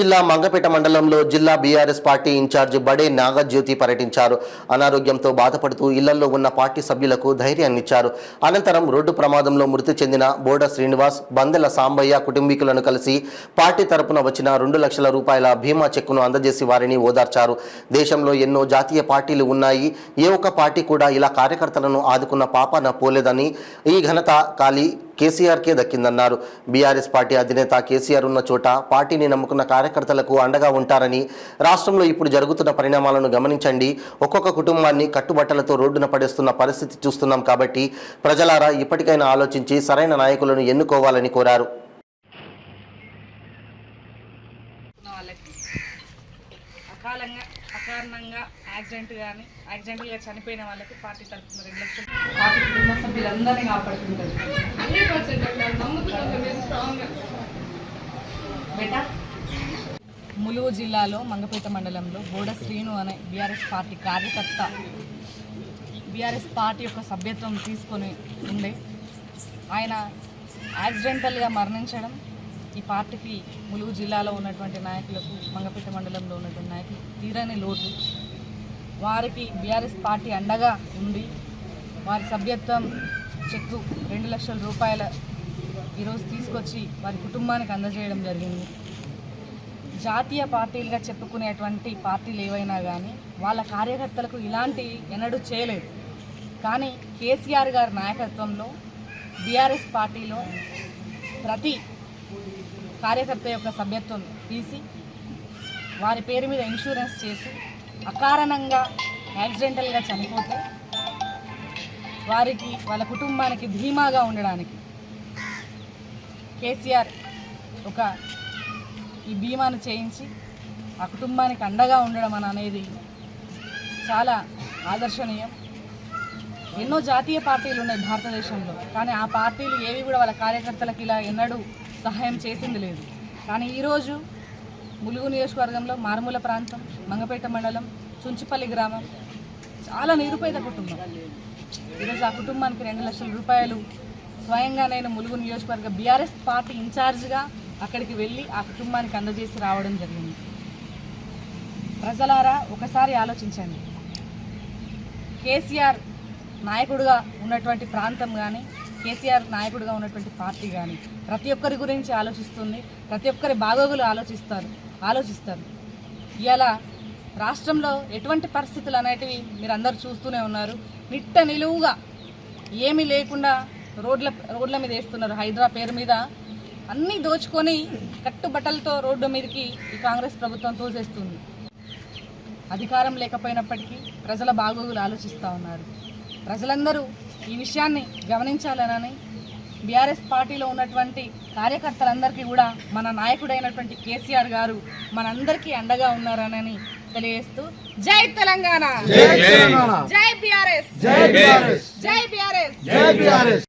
జిల్లా మంగపేట మండలంలో జిల్లా బీఆర్ఎస్ పార్టీ ఇన్ఛార్జ్ బడే నాగజ్యోతి పర్యటించారు. అనారోగ్యంతో బాధపడుతూ ఇళ్లలో ఉన్న పార్టీ సభ్యులకు ధైర్యాన్నిచ్చారు. అనంతరం రోడ్డు ప్రమాదంలో మృతి చెందిన బోడ శ్రీనివాస్, బందెల సాంబయ్య కుటుంబీకులను కలిసి పార్టీ తరపున వచ్చిన 2 లక్షల రూపాయల బీమా చెక్కును అందజేసి వారిని ఓదార్చారు. దేశంలో ఎన్నో జాతీయ పార్టీలు ఉన్నాయి, ఏ ఒక్క పార్టీ కూడా ఇలా కార్యకర్తలను ఆదుకున్న పాపాన పోలేదని, ఈ ఘనత ఖాళీ కేసీఆర్కే దక్కిందన్నారు. బీఆర్ఎస్ పార్టీ అధినేత కేసీఆర్ ఉన్న చోట పార్టీని నమ్ముకున్న కార్యకర్తలకు అండగా ఉంటారని, రాష్ట్రంలో ఇప్పుడు జరుగుతున్న పరిణామాలను గమనించండి, ఒక్కొక్క కుటుంబాన్ని కట్టుబట్టలతో రోడ్డున పడేస్తున్న పరిస్థితి చూస్తున్నాం కాబట్టి ప్రజలారా ఇప్పటికైనా ఆలోచించి సరైన నాయకులను ఎన్నుకోవాలని కోరారు. అకారణంగా యాక్సిడెంట్గా చనిపోయిన వాళ్ళకి పార్టీ తరఫున 2 లక్షలు పార్టీ కుటుంబ సభ్యులందరినీ కాపాడుకుంటారు. ములుగు జిల్లాలో మంగపేట మండలంలో బోడ శ్రీను అనే బీఆర్ఎస్ పార్టీ కార్యకర్త బీఆర్ఎస్ పార్టీ యొక్క సభ్యత్వం తీసుకొని ఉండే ఆయన యాక్సిడెంటల్గా మరణించడం ఈ పార్టీకి ములుగు జిల్లాలో ఉన్నటువంటి నాయకులకు, మంగపేట మండలంలో ఉన్నటువంటి నాయకులు తీరని లోటు. వారికి బీఆర్ఎస్ పార్టీ అండగా ఉండి వారి సభ్యత్వం చెక్కు 2 లక్షల రూపాయల ఈరోజు తీసుకొచ్చి వారి కుటుంబానికి అందజేయడం జరిగింది. జాతీయ పార్టీలుగా చెప్పుకునేటువంటి పార్టీలు ఏవైనా కానీ వాళ్ళ కార్యకర్తలకు ఇలాంటి ఎన్నడూ చేయలేదు. కానీ కేసీఆర్ గారి నాయకత్వంలో బీఆర్ఎస్ పార్టీలో ప్రతి కార్యకర్త యొక్క సభ్యత్వం తీసి వారి పేరు మీద ఇన్సూరెన్స్ చేసి అకారణంగా యాక్సిడెంటల్గా చనిపోతే వారికి, వాళ్ళ కుటుంబానికి ధీమాగా ఉండడానికి కేసీఆర్ ఈ బీమాను చేయించి ఆ కుటుంబానికి అండగా ఉండడం అనేది చాలా ఆదర్శనీయం. ఎన్నో జాతీయ పార్టీలు ఉన్నాయి భారతదేశంలో, కానీ ఆ పార్టీలు ఏవి కూడా వాళ్ళ కార్యకర్తలకు ఇలా ఎన్నడూ సహాయం చేసింది లేదు. కానీ ఈరోజు ములుగు నియోజకవర్గంలో మారుమూల ప్రాంతం మంగపేట మండలం చుంచుపల్లి గ్రామం చాలా నిరుపేద కుటుంబం. ఈరోజు ఆ కుటుంబానికి 2 లక్షల రూపాయలు స్వయంగా నేను ములుగు నియోజకవర్గ బీఆర్ఎస్ పార్టీ ఇన్ఛార్జ్గా అక్కడికి వెళ్ళి ఆ కుటుంబానికి అందజేసి రావడం జరిగింది. ప్రజలారా ఒకసారి ఆలోచించండి. కేసీఆర్ నాయకుడిగా ఉన్నటువంటి ప్రాంతం కానీ, కేసీఆర్ నాయకుడిగా ఉన్నటువంటి పార్టీ కానీ ప్రతి ఒక్కరి గురించి ఆలోచిస్తుంది, ప్రతి ఒక్కరి బాగోగులు ఆలోచిస్తారు. ఇలా రాష్ట్రంలో ఎటువంటి పరిస్థితులు అనేటివి మీరు అందరూ చూస్తూనే ఉన్నారు. నిట్ట నిలువుగా ఏమీ లేకుండా రోడ్ల మీద వేస్తున్నారు. హైదరా పేరు మీద అన్నీ దోచుకొని కట్టుబట్టలతో రోడ్డు మీదకి ఈ కాంగ్రెస్ ప్రభుత్వం తోసేస్తుంది. అధికారం లేకపోయినప్పటికీ ప్రజల బాగోగులు ఆలోచిస్తూ ఉన్నారు. ప్రజలందరూ ఈ విషయాన్ని గమనించాలని బీఆర్ఎస్ పార్టీలో ఉన్నటువంటి కార్యకర్తలందరికీ కూడా మన నాయకుడైనటువంటి కేసీఆర్ గారు మనందరికీ అండగా ఉన్నారని తెలియజేస్తూ జై తెలంగాణ, జై బీఆర్ఎస్, జై బీఆర్ఎస్.